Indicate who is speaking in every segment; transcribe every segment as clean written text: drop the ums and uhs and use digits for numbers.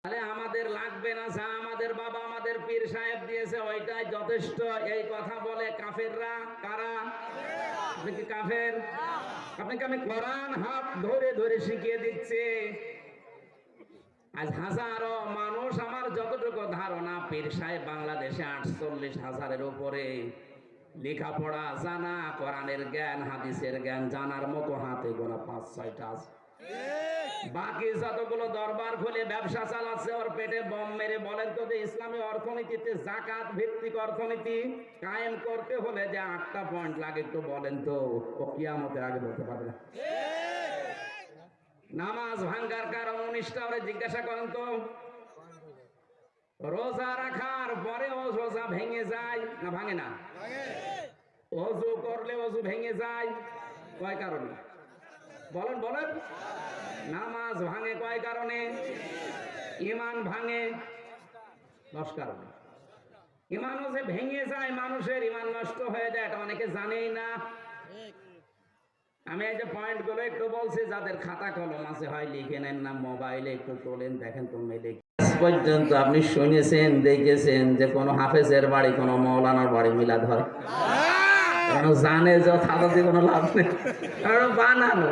Speaker 1: তাহলে আমাদের লাগবে না, যা আমাদের বাবা আমাদের পীর সাহেব দিয়েছে ওইটাই যথেষ্ট, এই কথা বলে কাফেররা। কারা? আপনি কি কাফের? আপনাকে আমি কোরআন হাত ধরে ধরে শিখিয়ে দিচ্ছি। আজ হাজারো মানুষ, আমার যতটুকু ধারণা, পীর সাহেব বাংলাদেশে 48,000-এর উপরে লেখাপড়া জানা, কোরআনের জ্ঞান হাদিসের জ্ঞান জানার মতো হাতে গোনা 5-6টা আছে। বাকি যতগুলো দরবার খুলে ব্যবসা চালাচ্ছে, ওর পেটে বম মেরে বলেন তো যে ইসলামী অর্থনীতিতে জাকাত ভিত্তিক অর্থনীতি কায়েম করতে হলে যে 8টা পয়েন্ট লাগে একটু বলেন তো, ও কিয়ামতের আগে বলতে পারবে না। নামাজ ভাঙ্গার কারণ 19টা ওরে জিজ্ঞাসা করেন তো। রোজা রাখার পরে ও রোজা ভেঙে যায় না ভাঙে না? ওযু করলে ওযু ভেঙে যায় কয় কারণে? বলেন বলেন। নামাজ ভাঙে কয় কারণে? ঈমান ভাঙে 10 কারণে। ঈমানও যে ভেঙে যায়, মানুষের ঈমান নষ্ট হয়ে যায়, এটা অনেকে জানেই না। আমি এই যে পয়েন্টগুলো একটু বলছি, যাদের খাতা কলম আছে হয় লিখে নেন, না মোবাইলে একটু তোলেন, দেখেন তো মেলে। পর্যন্ত আপনি শুনেছেন দেখেছেন যে কোনো হাফেজের বাড়ি কোনো মৌলানার বাড়ি মিলাদ হয়? কারণ জানে যে খাতা দিয়ে কোনো লাভ নেই, কারণ বানানো।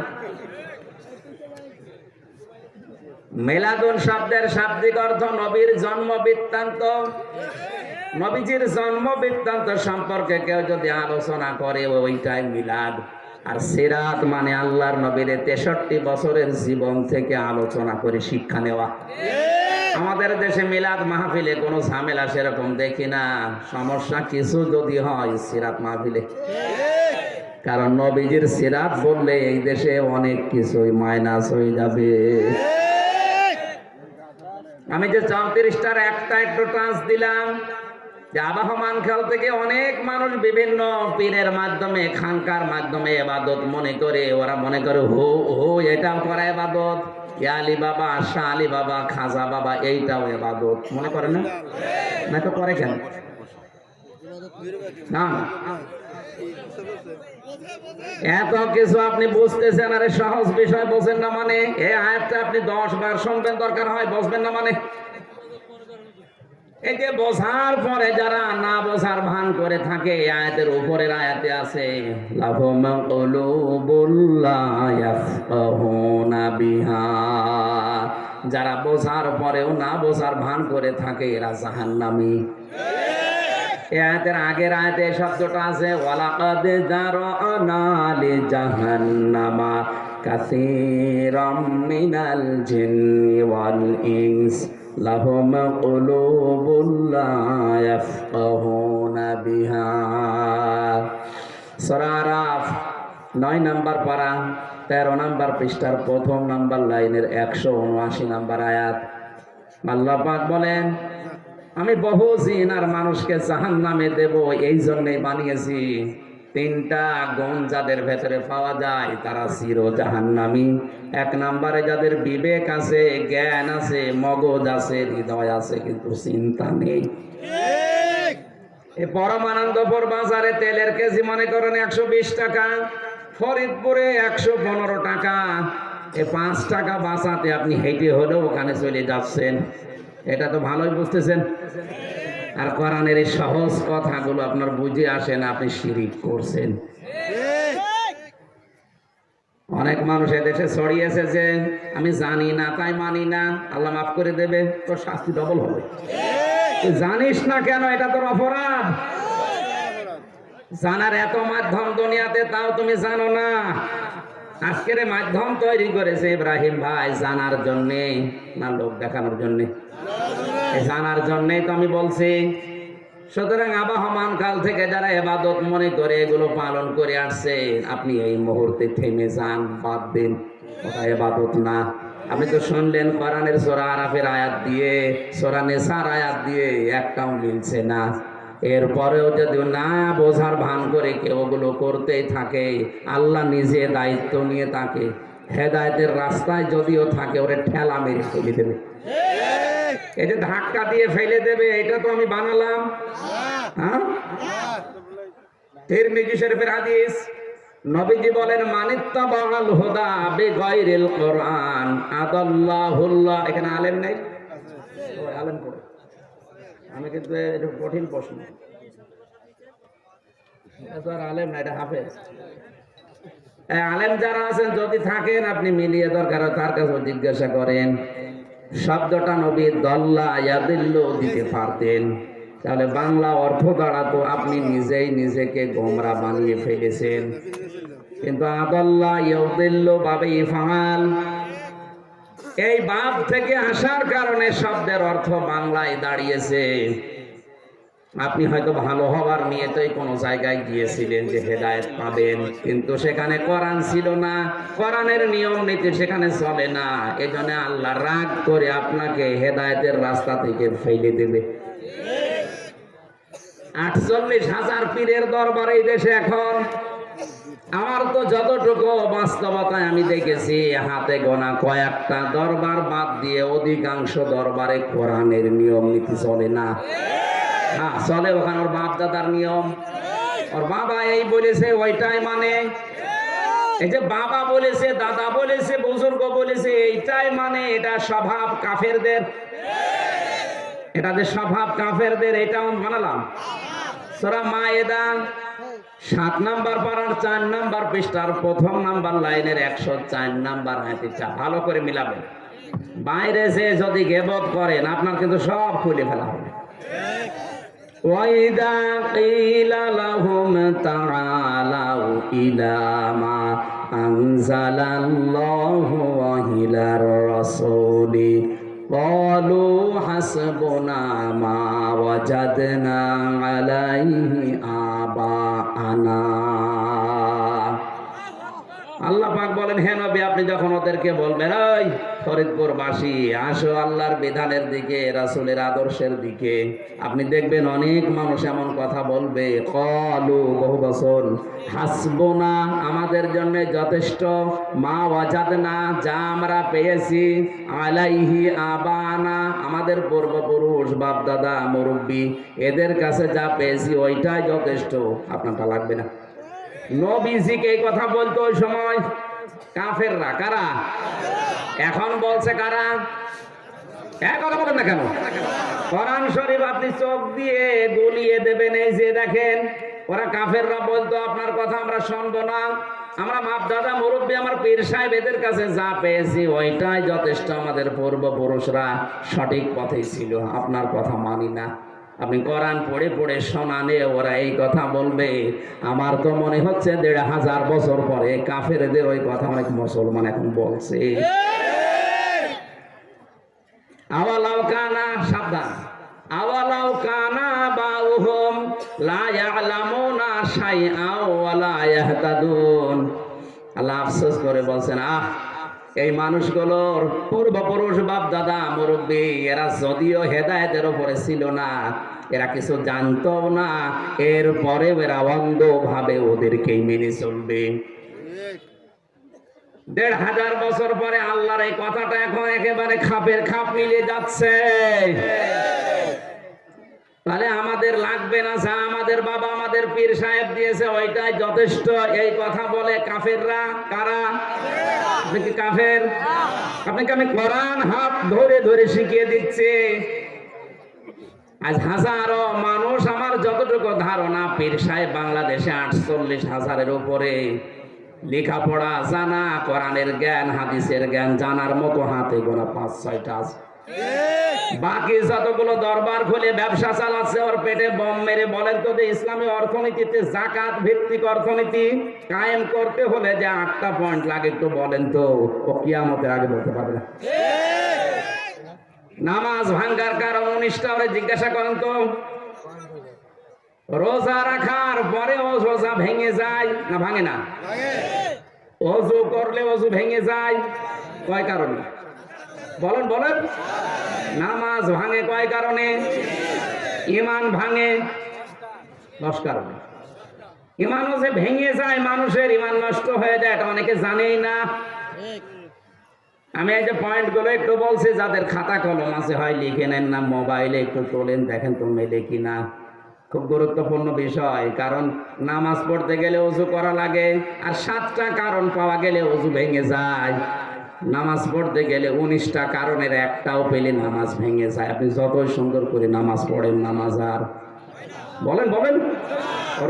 Speaker 1: মিলাদুন শব্দের শাব্দিক অর্থ নবীর জন্ম বৃত্তান্ত। নবীজির জন্ম বৃত্তান্ত সম্পর্কে কেউ যদি আলোচনা করে ওইটাই মিলাদ। আর সিরাত মানে আল্লাহর নবীর 63 বছরের জীবন থেকে আলোচনা করে শিক্ষা নেওয়া। আমাদের দেশে মিলাদ মাহফিলে কোনো ঝামেলা সেরকম দেখি না, সমস্যা কিছু যদি হয় সিরাত মাহফিলে। কারণ নবীজির সিরাত বললে এই দেশে অনেক কিছুই মাইনাস হয়ে যাবে। আমি যে 34টার একটা একটু টাচ দিলাম, যে আবাহমান কাল থেকে অনেক মানুষ বিভিন্ন পীরের মাধ্যমে, খানকার মাধ্যমে ইবাদত মনে করে, ওরা মনে করে হো হো এটাও করা ইবাদত, আলী বাবা, শাহ আলী বাবা, খাজা বাবা এইটাও ইবাদত মনে করে না? না তো করে কেন? না এত কিছু আপনি বুঝতেছেন, আরে সহজ বিষয় বোঝেন না মানে? এই আয়াতটা আপনি 10 বার শুনবেন, দরকার হয় বুঝবেন না মানে? এই যে বোঝার পরে যারা না বোঝার ভান করে থাকে, এই আয়াতের উপরের আয়াতে আছে লাহুম কুলুবুল লা ইয়াফকাহুনা বিহা, যারা বোঝার পরেও না বোঝার ভান করে থাকে এরা জাহান্নামী। এই আয়াতের আগের আয়াতে শব্দটা আছে ওয়ালাকাদ যারানা লি জাহান্নামা কাসীরাম মিনাল জিন্নি ওয়াল ইনস লাহুম কুলুবুল লা ইয়াফকাহুনা বিহা। সূরা আরাফ 9 নম্বর পারা 13 নম্বর পৃষ্ঠার প্রথম নম্বর লাইনের 179 নম্বর আয়াত। আল্লাহ পাক বলেন, আমি বহু জিন আর মানুষকে জাহান্নামে দেব, এই জন্যই বানিয়েছি। 3টা গুণ যাদের ভেতরে পাওয়া যায় তারা চির জাহান্নামী। 1 নম্বরে যাদের বিবেক আছে, জ্ঞান আছে, মগজ আছে, হৃদয় আছে, কিন্তু চিন্তা নেই। এই পরমানন্দপুর বাজারে তেলের কেজি মনে করেন 120 টাকা, ফরিদপুরে 115 টাকা। এই 5 টাকা বাঁচাতে আপনি হেঁটে হলেও ওখানে চলে যাচ্ছেন, এটা তো ভালোই বুঝতেছেন। আর কোরআনের এই সহজ কথাগুলো আপনার বুঝে আসে না, আপনি শিরিক করছেন। অনেক মানুষ এদেশে ছড়িয়েছে যে আমি জানি না তাই মানি না, আল্লাহ মাফ করে দেবে, তোর শাস্তি ডবল হবে। তুই জানিস না কেন? এটা তোর অপরাধ। জানার এত মাধ্যম দুনিয়াতে, তাও তুমি জানো না। আজকের মাধ্যম তৈরি করেছে ইব্রাহিম ভাই জানার জন্যে না লোক দেখানোর জন্যে? জানার জন্যই তো আমি বলছি। সুতরাং আবাহমান কাল থেকে যারা ইবাদত মনে করে এগুলো পালন করে আসছে, আপনি এই মুহূর্তে থেমে যান, বাদ দিন, ওটা ইবাদত না। আপনি তো শুনলেন কোরআনের সূরা আরাফের আয়াত দিয়ে, সূরা নিসার আয়াত দিয়ে একটাও মিলছে না। এরপরেও যদি না বোঝার ভান করে কেউ ওগুলো করতেই থাকে, আল্লাহ নিজে দায়িত্ব নিয়ে তাকে হেদায়েতের রাস্তায় যদিও থাকে, ওরে ঠেলা মেরে ফেলে দেবে। এই যে ধাক্কা দিয়ে ফেলে দেবে, এটা তো আমি বানালাম? হ্যাঁ, তিরমিজি শরীফের হাদিস, নবীজি বলেন মানিত্তাবাল হুদা বিগাইরিল কোরআন আদাল্লাহুল্লাহ। এখানে আলেম নাই? আলেম করে আমি কিন্তু এটা কঠিন প্রশ্ন, আলেম না, এটা হাফেজ। আলেম যারা আছেন যদি থাকেন আপনি মিলিয়ে দরকার তার কাছে জিজ্ঞাসা করেন। শব্দটা নবী দল্লা ইয়াদিল্লু দিতে পারতেন, তাহলে বাংলা অর্থ দাঁড়াতো আপনি নিজেই নিজেকে গোমরা বানিয়ে ফেলেছেন। কিন্তু আদাল্লা ইয়াদিল্লু বাবে ইফআল, এই বাপ থেকে আসার কারণে শব্দের অর্থ বাংলায় দাঁড়িয়েছে। আপনি হয়তো ভালো হবার নিয়েতেই কোনো জায়গায় গিয়েছিলেন যে হেদায়েত পাবেন, কিন্তু সেখানে কোরআন ছিল না, কোরআনের নিয়ম নীতি সেখানে চলে না। এজন্য আল্লাহ রাগ করে আপনাকে হেদায়েতের রাস্তা থেকে ফেলে দেবে। 48,000 পীরের দরবার এই দেশে এখন। আমার তো যতটুকু বাস্তবতায় আমি দেখেছি হাতে গোনা কয়েকটা দরবার বাদ দিয়ে অধিকাংশ দরবারে কোরআনের নিয়ম নীতি চলে না। হ্যাঁ চলে, ওখানে ওর বাপ দাদার নিয়ম, ওর বাবা এই বলেছে ওইটাই মানে, এই যে বাবা বলেছে দাদা বলেছে বুজুর্গ বলেছে এইটাই মানে, এটা স্বভাব কাফেরদের, এটা যে স্বভাব কাফেরদের এটাও মানালাম। সূরা মায়েদা 7 নাম্বার পারার 4 নাম্বার পৃষ্ঠার 1 নাম্বার লাইনের 104 নাম্বার হাদিসটা ভালো করে মিলাবেন। বাইরে যে যদি গীবত করেন আপনার কিন্তু সব খুলে ফেলা হবে। وَإِذَا قِيلَ لَهُمْ تَعَالَوْا إِلَى مَا أَنزَلَ اللَّهُ وَإِلَى الرَّسُولِ قَالُوا حَسْبُنَا مَا وَجَدْنَا عَلَيْهِ آبَاءَنَا। আল্লাহ পাক বলেন, হে নবী আপনি যখন ওদেরকে বলবেন এই ফরিদপুরবাসী আসো আল্লাহর বিধানের দিকে, রাসূলের আদর্শের দিকে, আপনি দেখবেন অনেক মানুষ এমন কথা বলবে, ক্বালু বহু বছর, হাসবুনা আমাদের জন্য যথেষ্ট, মা ওয়াজাদনা যা আমরা পেয়েছি, আলাইহি আবানা আমাদের পূর্বপুরুষ বাপ দাদা মুরব্বী এদের কাছে যা পেয়েছি ওইটাই যথেষ্ট, আপনারটা লাগবে না। নবীজিকে এই কথা বলতো ওই সময় কাফেররা। কারা? এখন বলছে কারা? এক কথা বলেন না কেন? কোরআন শরীফ আপনি চোখ দিয়ে গলিয়ে দেবেন। এই যে দেখেন ওরা কাফেররা বলতো আপনার কথা আমরা শুনবো না, আমরা বাপ দাদা মুরব্বী আমার পীর সাহেব এদের কাছে যা পেয়েছি ওইটাই যথেষ্ট, আমাদের পূর্বপুরুষরা সঠিক পথেই ছিল, আপনার কথা মানি না। আপনি কোরআন পড়ে পড়ে শোনালে ওরা এই কথা বলবে। আমার তো মনে হচ্ছে 1,500 বছর পরে কাফেরদের ওই কথা অনেক মুসলমান এখন বলছে। আওয়ালাউ কানা, সাবধান, আওয়ালাউ কানা বাউহুম লা ইয়ালামুনা শাইআ ওয়া লা ইয়াহতাদুন। আল্লাহ আফসোস করে বলছেন, এই মানুষগুলোর পূর্বপুরুষ বাপ দাদা মুরব্বী এরা যদিও হেদায়েতের উপরে ছিল না, এরা কিছু জানতো না, এরপরে এরা অন্ধভাবে ওদেরকেই মেনে চলবে। 1,500 বছর পরে আল্লাহর এই কথাটা এখন একেবারে খাপের খাপ মিলে যাচ্ছে। তাহলে আমাদের লাগবে না যা আমাদের বাবা আমাদের পীর সাহেব দিয়েছে ওইটাই যথেষ্ট, এই কথা বলে কাফেররা। কারা? আপনি কি কাফের? আপনাকে আমি কোরআন হাত ধরে ধরে শিখিয়ে দিচ্ছি। আজ হাজারো মানুষ, আমার যতটুকু ধারণা পীর সাহেব বাংলাদেশে 48,000-এর উপরে, লেখাপড়া জানা, কোরআনের জ্ঞান হাদিসের জ্ঞান জানার মতো হাতে গোনা 5-6টা আছে। বাকি যতগুলো দরবার খুলে ব্যবসা চালাচ্ছে ওর পেটে বম মেরে। বলেন তো যে ইসলামী অর্থনীতিতে জাকাত ভিত্তিক অর্থনীতি কায়েম করতে হলে যে 8টা পয়েন্ট লাগে একটু বলেন তো, ও কিয়ামতের আগে বলতে পারবে না। নামাজ ভাঙ্গার কারণ 19টা ওরে জিজ্ঞাসা করেন তো। রোজা রাখার পরে রোজা ভেঙে যায় না ভাঙে না? ওযু করলে ওযু ভেঙে যায় কয় কারণে? বলেন বলেন। নামাজ ভাঙে কয় কারণে? ঈমান ভাঙে 10 কারণে। ঈমানও যে ভেঙে যায়, মানুষের ঈমান নষ্ট হয়ে যায়, এটা অনেকে জানেই না। আমি এই যে পয়েন্টগুলো একটু বলছি, যাদের খাতা কলম আছে হয় লিখে নেন, না মোবাইলে একটু তোলেন দেখেন তো মেলে কিনা। খুব গুরুত্বপূর্ণ বিষয়, কারণ নামাজ পড়তে গেলে ওযু করা লাগে, আর 7টা কারণ পাওয়া গেলে ওযু ভেঙে যায়। নামাজ পড়তে গেলে 19টা কারণের একটাও পেলে নামাজ ভেঙে যায়। আপনি যতই সুন্দর করে নামাজ পড়েন, নামাজ আর বলেন বলেন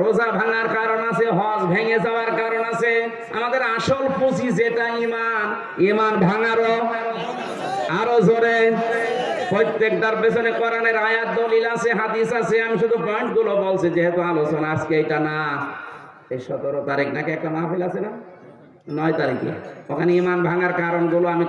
Speaker 1: রোজা ভাঙার কারণ আছে, হজ ভেঙে যাওয়ার কারণ আছে। আমাদের আসল পুঁজি যেটা ইমান, ইমান ভাঙারও আরো জোরে। প্রত্যেকটার পেছনে কোরআনের আয়াত দলিল আছে, হাদিস আছে। আমি শুধু পয়েন্ট গুলো বলছি, যেহেতু আলোচনা আজকে এটা না। এই 17 তারিখ নাকি একটা মাহফিল আছে না, 9 তারিখে, ওখানে ইমান ভাঙার কারণগুলো আমি